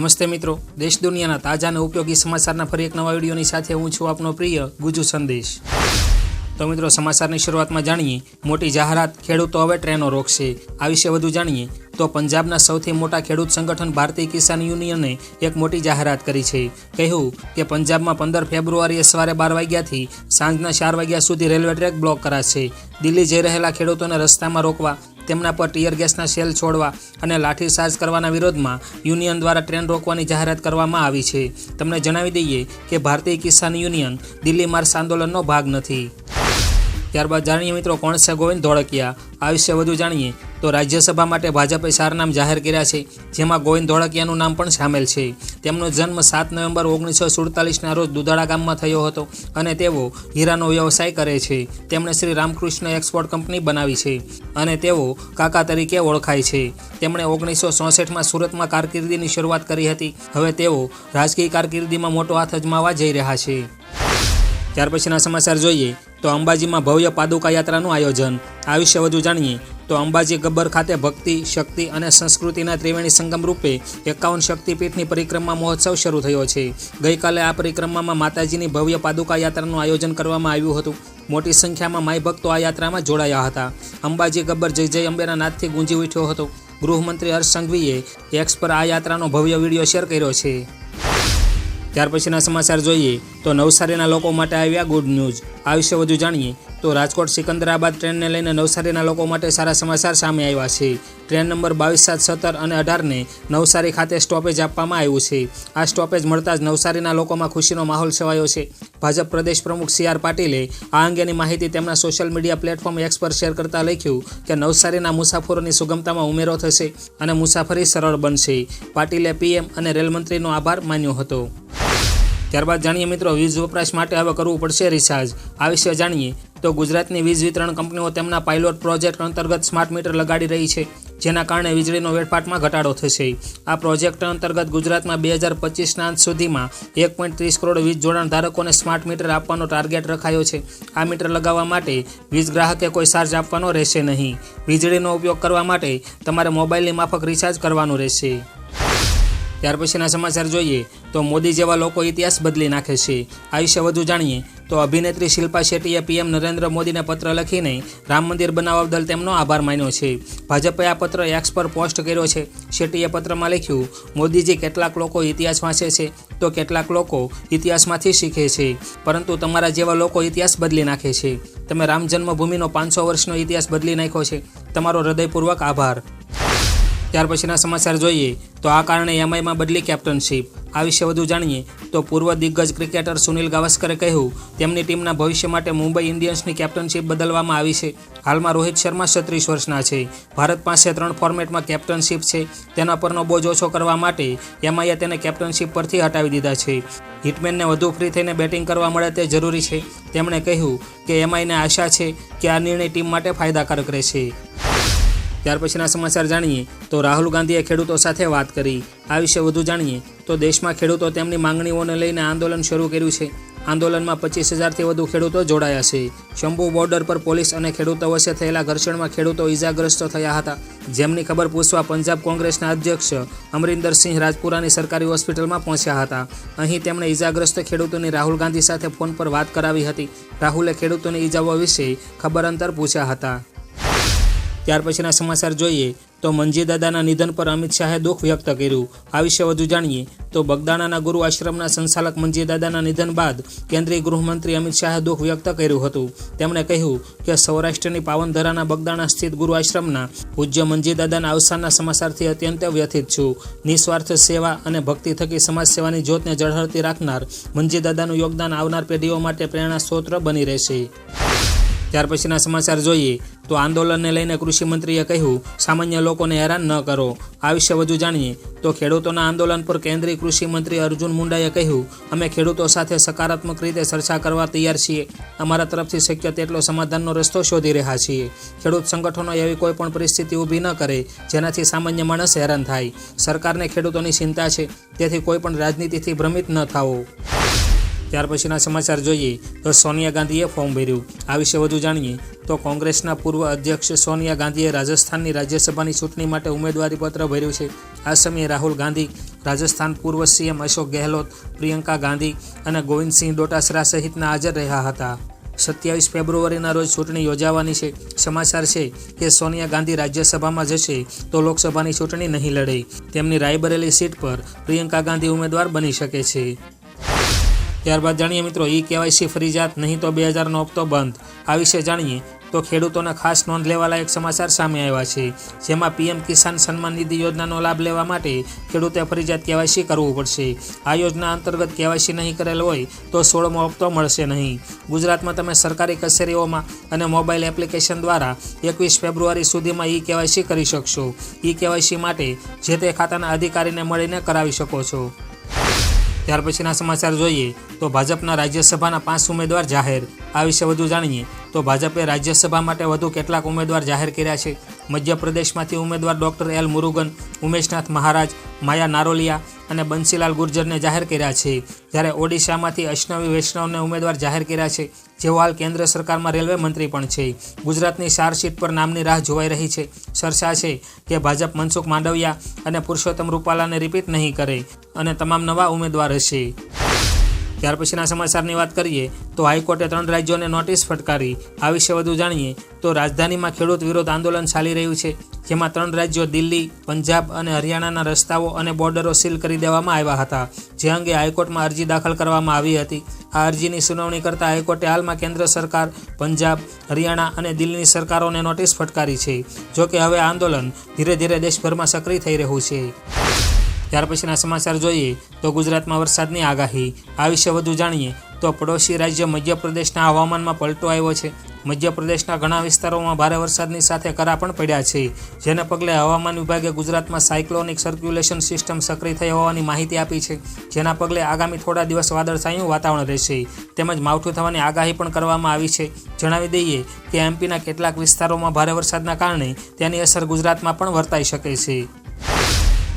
નમસ્તે મિત્રો, દેશ દુનિયાના તાજા અને ઉપયોગી સમાચારના ફરી એક નવા વિડીયોની સાથે હું છું આપનો પ્રિય ગુજુ સંદેશ। તો મિત્રો, સમાચારની શરૂઆતમાં જાણીએ મોટી જાહેરાત, ખેડૂતો હવે ટ્રેનો રોકશે। આ વિશે વધુ જાણીએ તો પંજાબના સૌથી મોટા ખેડૂત સંગઠન ભારતીય કિસાન યુનિયને એક મોટી જાહેરાત કરી છે। કહ્યું કે પંજાબમાં 15 ફેબ્રુઆરીએ સવારે 12 વાગ્યાથી સાંજના 4 વાગ્યા સુધી રેલવે ટ્રેક બ્લોક કરાશે। દિલ્હી જઈ રહેલા ખેડૂતોને રસ્તામાં રોકવા, તેમના પર ટીયર ગેસના શેલ છોડવા અને લાઠીચાર્જ કરવાના વિરોધમાં યુનિયન દ્વારા ટ્રેન રોકવાની જાહેરાત કરવામાં આવી છે। તમને જણાવી દઈએ કે ભારતીય કિસાન યુનિયન દિલ્હી માર્ચ આંદોલનનો ભાગ નથી। ત્યારબાદ જાણીએ મિત્રો, કોણ છે ગોવિંદ ધોળકિયા? આ વિશે વધુ જાણીએ તો રાજ્યસભા માટે ભાજપે 4 નામ જાહેર કર્યા છે, જેમાં ગોવિંદ ધોળકિયાનું નામ પણ સામેલ છે। તેમનો જન્મ 7 નવેમ્બર 1947ના રોજ દુધાળા ગામમાં થયો હતો અને તેઓ હીરાનો વ્યવસાય કરે છે। તેમણે શ્રી રામકૃષ્ણ એક્સપોર્ટ કંપની બનાવી છે અને તેઓ કાકા તરીકે ઓળખાય છે। તેમણે 1964માં સુરતમાં કારકિર્દીની શરૂઆત કરી હતી। હવે તેઓ રાજકીય કારકિર્દીમાં મોટો હાથ અજમાવવા જઈ રહ્યા છે। ત્યાર પછીના સમાચાર જોઈએ તો અંબાજીમાં ભવ્ય પાદુકા યાત્રાનું આયોજન। આ વિશે વધુ જાણીએ તો અંબાજી ગબ્બર ખાતે ભક્તિ, શક્તિ અને સંસ્કૃતિના ત્રિવેણી સંગમ રૂપે 51 શક્તિપીઠની પરિક્રમા મહોત્સવ શરૂ થયો છે। ગઈકાલે આ પરિક્રમામાં માતાજીની ભવ્ય પાદુકા યાત્રાનું આયોજન કરવામાં આવ્યું હતું। મોટી સંખ્યામાં માઈ ભક્તો આ યાત્રામાં જોડાયા હતા। અંબાજી ગબ્બર જય જય અંબેના નાદથી ગુંજી ઉઠ્યો હતો। ગૃહમંત્રી હર્ષ સંઘવીએ એક્સ પર આ યાત્રાનો ભવ્ય વિડીયો શેર કર્યો છે। ત્યાર પછીના સમાચાર જોઈએ તો નવસારીના લોકો માટે આવ્યા ગુડ ન્યૂઝ। આ વિશે વધુ જાણીએ તો રાજકોટ સિકંદરાબાદ ટ્રેનને લઈને નવસારીના લોકો માટે સારા સમાચાર સામે આવ્યા છે। ટ્રેન નંબર 22, 7, 17 અને 18ને નવસારી ખાતે સ્ટોપેજ આપવામાં આવ્યું છે। આ સ્ટોપેજ મળતા જ નવસારીના લોકોમાં ખુશીનો માહોલ છવાયો છે। ભાજપ પ્રદેશ પ્રમુખ CR પાટીલે આ અંગેની માહિતી તેમના સોશિયલ મીડિયા પ્લેટફોર્મ એક્સ પર શેર કરતા લખ્યું કે નવસારીના મુસાફરોની સુગમતામાં ઉમેરો થશે અને મુસાફરી સરળ બનશે। પાટીલે PM અને રેલ મંત્રીનો આભાર માન્યો હતો। ત્યારબાદ જાણીએ મિત્રો, વીજ વપરાશ માટે હવે કરવું પડશે રિચાર્જ। આ વિશે જાણીએ તો ગુજરાતની વીજ વિતરણ કંપનીઓ તેમના પાયલોટ પ્રોજેક્ટ અંતર્ગત સ્માર્ટ મીટર લગાડી રહી છે, જેના કારણે વીજળીનો વેડફાટમાં ઘટાડો થશે। આ પ્રોજેક્ટ અંતર્ગત ગુજરાતમાં 2025ના અંત સુધીમાં 1.30 કરોડ વીજ જોડાણ ધારકોને સ્માર્ટ મીટર આપવાનો ટાર્ગેટ રખાયો છે। આ મીટર લગાવવા માટે વીજ ગ્રાહકે કોઈ ચાર્જ આપવાનો રહેશે નહીં। વીજળીનો ઉપયોગ કરવા માટે તમારે મોબાઈલની માફક રિચાર્જ કરવાનું રહેશે। ત્યાર પછીના સમાચાર જોઈએ તો મોદી જેવા લોકો ઇતિહાસ બદલી નાખે છે। આ વિશે વધુ જાણીએ તો અભિનેત્રી શિલ્પા શેટ્ટીએ PM નરેન્દ્ર મોદીને પત્ર લખીને રામ મંદિર બનાવવા બદલ તેમનો આભાર માન્યો છે। ભાજપે આ પત્ર એક્સ પર પોસ્ટ કર્યો છે। શેટ્ટીએ પત્રમાં લખ્યું, મોદીજી, કેટલાક લોકો ઇતિહાસ વાંચે છે તો કેટલાક લોકો ઇતિહાસમાંથી શીખે છે, પરંતુ તમારા જેવા લોકો ઇતિહાસ બદલી નાખે છે। તમે રામ જન્મભૂમિનો 500 વર્ષનો ઇતિહાસ બદલી નાખ્યો છે। તમારો હૃદયપૂર્વક આભાર। ત્યાર પછીના સમાચાર જોઈએ તો આ કારણે MIમાં બદલી કેપ્ટનશીપ। આ વિશે વધુ જાણીએ તો પૂર્વ દિગ્ગજ ક્રિકેટર સુનિલ ગાવસ્કરે કહ્યું, તેમની ટીમના ભવિષ્ય માટે મુંબઈ ઇન્ડિયન્સની કેપ્ટનશીપ બદલવામાં આવી છે। હાલમાં રોહિત શર્મા 36 વર્ષના છે। ભારત પાસે 3 ફોર્મેટમાં કેપ્ટનશીપ છે। તેના પરનો બોજ ઓછો કરવા માટે MIએ તેને કેપ્ટનશીપ પરથી હટાવી દીધા છે। હિટમેનને વધુ ફ્રી થઈને બેટિંગ કરવા મળે તે જરૂરી છે। તેમણે કહ્યું કે MIને આશા છે કે આ નિર્ણય ટીમ માટે ફાયદાકારક રહેશે। ત્યાર પછીના સમાચાર જાણીએ તો રાહુલ ગાંધીએ ખેડૂતો સાથે વાત કરી। આ વિશે વધુ જાણીએ તો દેશમાં ખેડૂતો તેમની માંગણીઓને લઈને આંદોલન શરૂ કર્યું છે। આંદોલનમાં 25,000થી વધુ ખેડૂતો જોડાયા છે। શંભુ બોર્ડર પર પોલીસ અને ખેડૂતો વચ્ચે થયેલા ઘર્ષણમાં ખેડૂતો ઇજાગ્રસ્ત થયા હતા, જેમની ખબર પૂછવા પંજાબ કોંગ્રેસના અધ્યક્ષ અમરિંદરસિંહ રાજપુરાની સરકારી હોસ્પિટલમાં પહોંચ્યા હતા। અહીં તેમણે ઇજાગ્રસ્ત ખેડૂતોની રાહુલ ગાંધી સાથે ફોન પર વાત કરાવી હતી। રાહુલે ખેડૂતોની ઇજાઓ વિશે ખબર અંતર પૂછ્યા હતા। ત્યાર પછીના સમાચાર જોઈએ તો મંજી દાદાના નિધન પર અમિત શાહે દુઃખ વ્યક્ત કર્યું। આ વિશે વધુ જાણીએ તો બગદાણાના ગુરુ આશ્રમના સંચાલક મંજી દાદાના નિધન બાદ કેન્દ્રીય ગૃહમંત્રી અમિત શાહે દુઃખ વ્યક્ત કર્યું હતું। તેમણે કહ્યું કે સૌરાષ્ટ્રની પાવનધરાના બગદાણા સ્થિત ગુરુ આશ્રમના પૂજ્ય મંજી દાદાના અવસાનના સમાચારથી અત્યંત વ્યથિત છું। નિસ્વાર્થ સેવા અને ભક્તિ થકી સમાજ સેવાની જ્યોતને ઝળહળતી રાખનાર મંજી દાદાનું યોગદાન આવનાર પેઢીઓ માટે પ્રેરણા સ્ત્રોત બની રહેશે। ત્યાર પછીના સમાચાર જોઈએ તો આંદોલનને લઈને કૃષિ મંત્રીએ કહ્યું, સામાન્ય લોકોને હેરાન ન કરો। આ વિશે વધુ જાણીએ તો ખેડૂતોના આંદોલન પર કેન્દ્રીય કૃષિ મંત્રી અર્જુન મુંડાએ કહ્યું, અમે ખેડૂતો સાથે સકારાત્મક રીતે ચર્ચા કરવા તૈયાર છીએ। અમારા તરફથી શક્ય તેટલો સમાધાનનો રસ્તો શોધી રહ્યા છીએ। ખેડૂત સંગઠનો એવી કોઈ પણ પરિસ્થિતિ ઊભી ન કરે જેનાથી સામાન્ય માણસ હેરાન થાય। સરકારને ખેડૂતોની ચિંતા છે, તેથી કોઈ પણ રાજનીતિથી ભ્રમિત ન થાઓ। ત્યાર પછીના સમાચાર જોઈએ તો સોનિયા ગાંધીએ ફોર્મ ભર્યું. આ વિશે વધુ જાણીએ તો કોંગ્રેસના પૂર્વ અધ્યક્ષ સોનિયા ગાંધીએ રાજસ્થાનની રાજ્યસભાની ચૂંટણી માટે ઉમેદવારીપત્ર ભર્યું છે. આ સમયે રાહુલ ગાંધી, રાજસ્થાન પૂર્વ સીએમ અશોક ગેહલોત, પ્રિયંકા ગાંધી અને ગોવિંદસિંહ ડોટાસરા સહિતના હાજર રહ્યા હતા. 27 ફેબ્રુઆરીના રોજ ચૂંટણી યોજાવાની છે. સમાચાર છે કે સોનિયા ગાંધી રાજ્યસભામાં જશે તો લોકસભાની ચૂંટણી નહીં લડે. તેમની રાયબરેલી સીટ પર પ્રિયંકા ગાંધી ઉમેદવાર બની શકે છે. ત્યારબાદ જાણીએ મિત્રો ઈ-કેવાયસી ફરજિયાત નહીં તો 2000નો હપ્તો બંધ. આ વિશે જાણીએ તો ખેડૂતોને ખાસ નોંધ લેવાલાયક સમાચાર સામે આવ્યા છે. જેમાં પીએમ કિસાન સન્માન નિધિ યોજનાનો લાભ લેવા માટે ખેડૂતે ફરજિયાત કેવાયસી કરવું પડશે. આ યોજના અંતર્ગત કેવાયસી નહીં કરેલ હોય તો 16મો હપ્તો મળશે નહીં. ગુજરાતમાં તમે સરકારી કચેરીઓમાં અને મોબાઈલ એપ્લિકેશન દ્વારા 21 ફેબ્રુઆરી સુધીમાં ઈ-કેવાયસી કરી શકશો. ઈ-કેવાયસી માટે જે તે ખાતાના અધિકારીને મળીને કરાવી શકો છો. ત્યાર પછીના સમાચાર જોઈએ તો ભાજપના રાજ્યસભાના 5 ઉમેદવાર જાહેર. આ વિશે વધુ જાણીએ તો ભાજપે રાજ્યસભા માટે વધુ કેટલાક ઉમેદવાર જાહેર કર્યા છે. મધ્યપ્રદેશમાંથી ઉમેદવાર ડોક્ટર એલ મુરુગન, ઉમેશનાથ મહારાજ, માયા નારોલિયા અને બંસીલાલ ગુર્જરને જાહેર કર્યા છે. જ્યારે ઓડિશામાંથી અશ્નવી વૈષ્ણવને ઉમેદવાર જાહેર કર્યા છે, જેઓ હાલ કેન્દ્ર સરકારમાં રેલવે મંત્રી પણ છે. ગુજરાતની 4 સીટ પર નામની રાહ જોવાઈ રહી છે. ચર્ચા છે કે ભાજપ મનસુખ માંડવિયા અને પુરુષોત્તમ રૂપાલાને રિપીટ નહીં કરે અને તમામ નવા ઉમેદવાર હશે. ત્યાર પછીના સમાચારની વાત કરીએ તો હાઈકોર્ટે 3 રાજ્યોને નોટિસ ફટકારી. આ વિશે વધુ જાણીએ તો રાજધાનીમાં ખેડૂત વિરોધ આંદોલન ચાલી રહ્યું છે. જેમાં 3 રાજ્યો દિલ્હી, પંજાબ અને હરિયાણાના રસ્તાઓ અને બોર્ડરો સીલ કરી દેવામાં આવ્યા હતા. જે અંગે હાઈકોર્ટમાં અરજી દાખલ કરવામાં આવી હતી. આ અરજીની સુનાવણી કરતા હાઈકોર્ટે હાલમાં કેન્દ્ર સરકાર, પંજાબ, હરિયાણા અને દિલ્હીની સરકારોને નોટિસ ફટકારી છે. જોકે હવે આંદોલન ધીરે ધીરે દેશભરમાં સક્રિય થઈ રહ્યું છે. ત્યાર પછીના સમાચાર જોઈએ તો ગુજરાતમાં વરસાદની આગાહી. આ વિશે વધુ જાણીએ તો પડોશી રાજ્ય મધ્યપ્રદેશના હવામાનમાં પલટો આવ્યો છે. મધ્યપ્રદેશના ઘણા વિસ્તારોમાં ભારે વરસાદની સાથે કરા પણ પડ્યા છે. જેને પગલે હવામાન વિભાગે ગુજરાતમાં સાયક્લોનિક સર્ક્યુલેશન સિસ્ટમ સક્રિય થઈ હોવાની માહિતી આપી છે. જેના પગલે આગામી થોડા દિવસ વાદળછાયું વાતાવરણ રહેશે તેમજ માવઠું થવાની આગાહી પણ કરવામાં આવી છે. જણાવી દઈએ કે એમપીના કેટલાક વિસ્તારોમાં ભારે વરસાદના કારણે તેની અસર ગુજરાતમાં પણ વર્તાઈ શકે છે.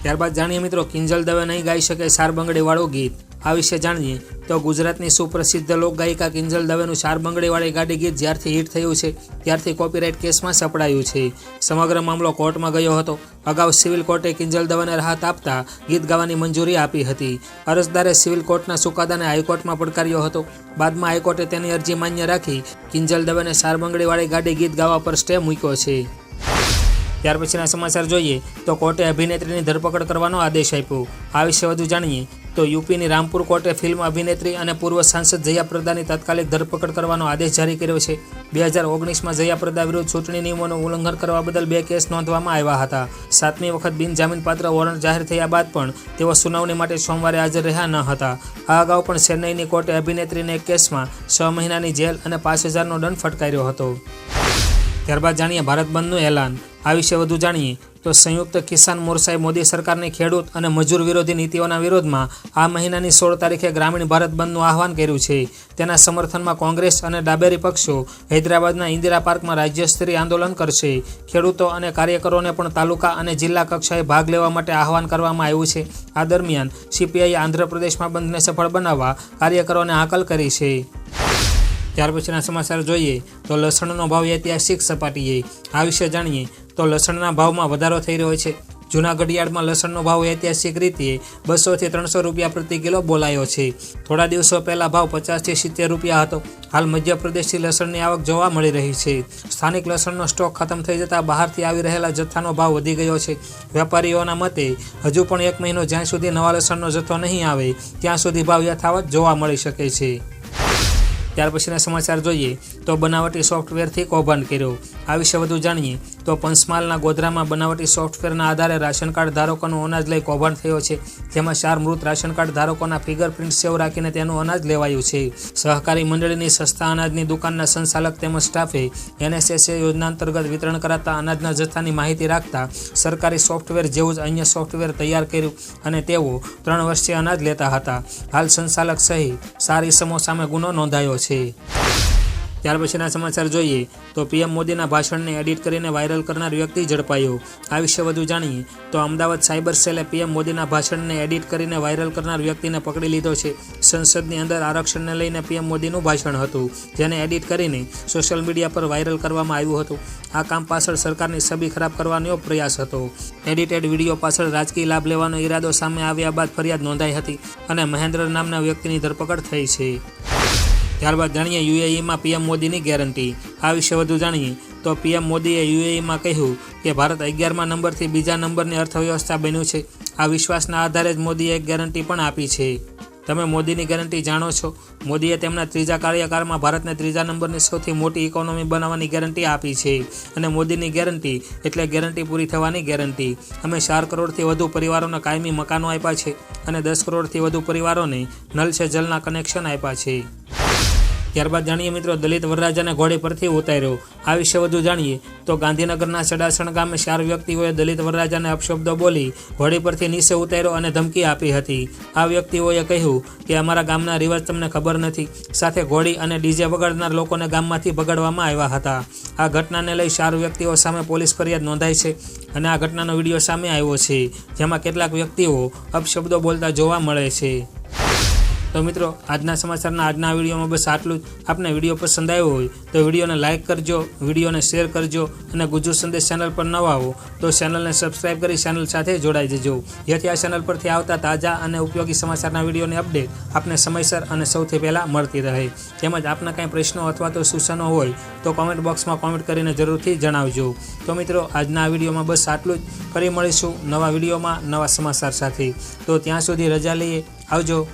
ત્યારબાદ જાણીએ મિત્રો કિંજલ દવે નહીં ગાઈ શકે ચાર બંગડીવાળું ગીત. આ વિશે જાણીએ તો ગુજરાતની સુપ્રસિદ્ધ લોકગાયિકા કિંજલ દવેનું ચાર બંગડીવાળી ગાડી ગીત જ્યારથી હિટ થયું છે ત્યારથી કોપીરાઇટ કેસમાં સપડાયું છે. સમગ્ર મામલો કોર્ટમાં ગયો હતો. અગાઉ સિવિલ કોર્ટે કિંજલ દવેને રાહત આપતા ગીત ગાવાની મંજૂરી આપી હતી. અરજદારે સિવિલ કોર્ટના ચુકાદાને હાઈકોર્ટમાં પડકાર્યો હતો. બાદમાં હાઈકોર્ટે તેની અરજી માન્ય રાખી કિંજલ દવેને ચાર બંગડીવાળી ગાડી ગીત ગાવા પર સ્ટે મૂક્યો છે. ત્યાર પછીના સમાચાર જોઈએ તો કોર્ટે અભિનેત્રીની ધરપકડ કરવાનો આદેશ આપ્યો. આ વિશે વધુ જાણીએ તો યુપીની રામપુર કોર્ટે ફિલ્મ અભિનેત્રી અને પૂર્વ સાંસદ જયાપ્રદાની તાત્કાલિક ધરપકડ કરવાનો આદેશ જારી કર્યો છે. 2019માં જયાપ્રદા વિરુદ્ધ ચૂંટણી નિયમોનું ઉલ્લંઘન કરવા બદલ 2 કેસ નોંધવામાં આવ્યા હતા. 7મી વખત બિનજામીનપાત્ર વોરંટ જાહેર થયા બાદ પણ તેઓ સુનાવણી માટે સોમવારે હાજર રહ્યા ન હતા. આ અગાઉ પણ ચેન્નઈની કોર્ટે અભિનેત્રીને એક કેસમાં 6 મહિનાની જેલ અને 5,000નો દંડ ફટકાર્યો હતો. ત્યારબાદ જાણીએ ભારત બંધનું એલાન. આ વિશે વધુ જાણીએ તો સંયુક્ત કિસાન મોરચાએ મોદી સરકારની ખેડૂત અને મજૂર વિરોધી નીતિઓના વિરોધમાં આ મહિનાની 16 તારીખે ગ્રામીણ ભારત બંધનું આહવાન કર્યું છે. તેના સમર્થનમાં કોંગ્રેસ અને ડાબેરી પક્ષો હૈદરાબાદના ઇન્દિરા પાર્કમાં રાજ્યસ્તરીય આંદોલન કરશે. ખેડૂતો અને કાર્યકરોને પણ તાલુકા અને જિલ્લા કક્ષાએ ભાગ લેવા માટે આહવાન કરવામાં આવ્યું છે. આ દરમિયાન સીપીઆઈએ આંધ્રપ્રદેશમાં બંધને સફળ બનાવવા કાર્યકરોને હાકલ કરી છે. ત્યાર પછીના સમાચાર જોઈએ તો લસણનો ભાવ ઐતિહાસિક સપાટીએ. આ વિશે જાણીએ તો લસણના ભાવમાં વધારો થઈ રહ્યો છે. જૂનાગઢ યાર્ડમાં લસણનો ભાવ ઐતિહાસિક રીતે 200 થી 300 રૂપિયા પ્રતિ કિલો બોલાયો છે. થોડા દિવસો પહેલા ભાવ 50 થી 70 રૂપિયા હતો. હાલ મધ્યપ્રદેશથી લસણની આવક જોવા મળી રહી છે. સ્થાનિક લસણનો સ્ટોક ખતમ થઈ જતાં બહારથી આવી રહેલા જથ્થાનો ભાવ વધી ગયો છે. વેપારીઓના મતે હજુ પણ 1 મહિનો જ્યાં સુધી નવા લસણનો જથ્થો નહીં આવે ત્યાં સુધી ભાવ યથાવત જોવા મળી શકે છે. ત્યાર પછીના સમાચાર જોઈએ તો બનાવટી સોફ્ટવેરથી કૌભાંડ કર્યો. આ વિશે વધુ જાણીએ તો પંચમહાલના ગોધરામાં બનાવટી સોફ્ટવેરના આધારે રાશન કાર્ડ ધારકોનું અનાજ લઈ કૌભાંડ થયો છે. જેમાં 4 મૃત રાશન કાર્ડ ધારકોના ફિંગરપ્રિન્ટ સેવ રાખીને તેનું અનાજ લેવાયું છે. સહકારી મંડળીની સસ્તા અનાજની દુકાનના સંચાલક તેમજ સ્ટાફે NSSA યોજના અંતર્ગત વિતરણ કરાતા અનાજના જથ્થાની માહિતી રાખતા સરકારી સોફ્ટવેર જેવું જ અન્ય સોફ્ટવેર તૈયાર કર્યું અને તેઓ 3 વર્ષથી અનાજ લેતા હતા. હાલ સંચાલક સહિત 4 ઇસમો સામે ગુનો નોંધાયો છે. ત્યાર પછીના સમાચાર જોઈએ તો પીએમ મોદીના ભાષણને એડિટ કરીને વાયરલ કરનાર વ્યક્તિ ઝડપાયો. આ વિશે વધુ જાણીએ તો અમદાવાદ સાયબર સેલે પીએમ મોદીના ભાષણને એડિટ કરીને વાયરલ કરનાર વ્યક્તિને પકડી લીધો છે. સંસદની અંદર આરક્ષણને લઈને પીએમ મોદીનું ભાષણ હતું, જેને એડિટ કરીને સોશિયલ મીડિયા પર વાયરલ કરવામાં આવ્યું હતું. આ કામ પાછળ સરકારની છબી ખરાબ કરવાનો પ્રયાસ હતો. એડિટેડ વિડીયો પાછળ રાજકીય લાભ લેવાનો ઈરાદો સામે આવ્યા બાદ ફરિયાદ નોંધાઈ હતી અને મહેન્દ્ર નામના વ્યક્તિની ધરપકડ થઈ છે. ત્યારબાદ જાણીએ યુએઈમાં પીએમ મોદીની ગેરંટી. આ વિશે વધુ જાણીએ તો પીએમ મોદીએ યુએઈમાં કહ્યું કે ભારત 11મા નંબરથી બીજા નંબરની અર્થવ્યવસ્થા બન્યું છે. આ વિશ્વાસના આધારે જ મોદીએ એક ગેરંટી પણ આપી છે. તમે મોદીની ગેરંટી જાણો છો? મોદીએ તેમના ત્રીજા કાર્યકાળમાં ભારતને ત્રીજા નંબરની સૌથી મોટી ઇકોનોમી બનાવવાની ગેરંટી આપી છે. અને મોદીની ગેરંટી એટલે ગેરંટી પૂરી થવાની ગેરંટી. અમે 4 કરોડથી વધુ પરિવારોને કાયમી મકાનો આપ્યા છે અને 10 કરોડથી વધુ પરિવારોને નલ સે જલના કનેક્શન આપ્યા છે. ત્યારબાદ જાણીએ મિત્રો દલિત વરરાજાને ઘોડી પરથી ઉતાર્યો. આ વિશે વધુ જાણીએ તો ગાંધીનગરના ચડાસણ ગામે 4 વ્યક્તિઓએ દલિત વરરાજાને અપશબ્દો બોલી ઘોડી પરથી નીચે ઉતાર્યો અને ધમકી આપી હતી. આ વ્યક્તિઓએ કહ્યું કે અમારા ગામના રિવાજ તમને ખબર નથી. સાથે ઘોડી અને ડીજે વગાડનાર લોકોને ગામમાંથી ભગાડવામાં આવ્યા હતા. આ ઘટનાને લઈ 4 વ્યક્તિઓ સામે પોલીસ ફરિયાદ નોંધાઈ છે અને આ ઘટનાનો વિડીયો સામે આવ્યો છે, જેમાં કેટલાક વ્યક્તિઓ અપશબ્દો બોલતા જોવા મળે છે. તો મિત્રો આજના સમાચારના આજના વિડીયોમાં બસ આટલું જ. આપને વિડીયો પસંદ આવ્યો હોય તો વિડીયોને લાઇક કરજો, વિડીયોને શેર કરજો અને ગુજુ સંદેશ ચેનલ પર નવા હો તો ચેનલને સબસ્ક્રાઈબ કરી ચેનલ સાથે જોડાઈ જજો, જેથી આ ચેનલ પરથી આવતા તાજા અને ઉપયોગી સમાચારના વિડીયોની અપડેટ આપને સમયસર અને સૌથી પહેલાં મળતી રહે. તેમજ આપના કંઈ પ્રશ્નો અથવા તો સૂચનો હોય તો કોમેન્ટ બોક્સમાં કોમેન્ટ કરીને જરૂરથી જણાવજો. તો મિત્રો આજના આ વિડીયોમાં બસ આટલું જ. ફરી મળીશું નવા વિડીયોમાં નવા સમાચાર સાથે. તો ત્યાં સુધી રજા લઈએ. આવજો.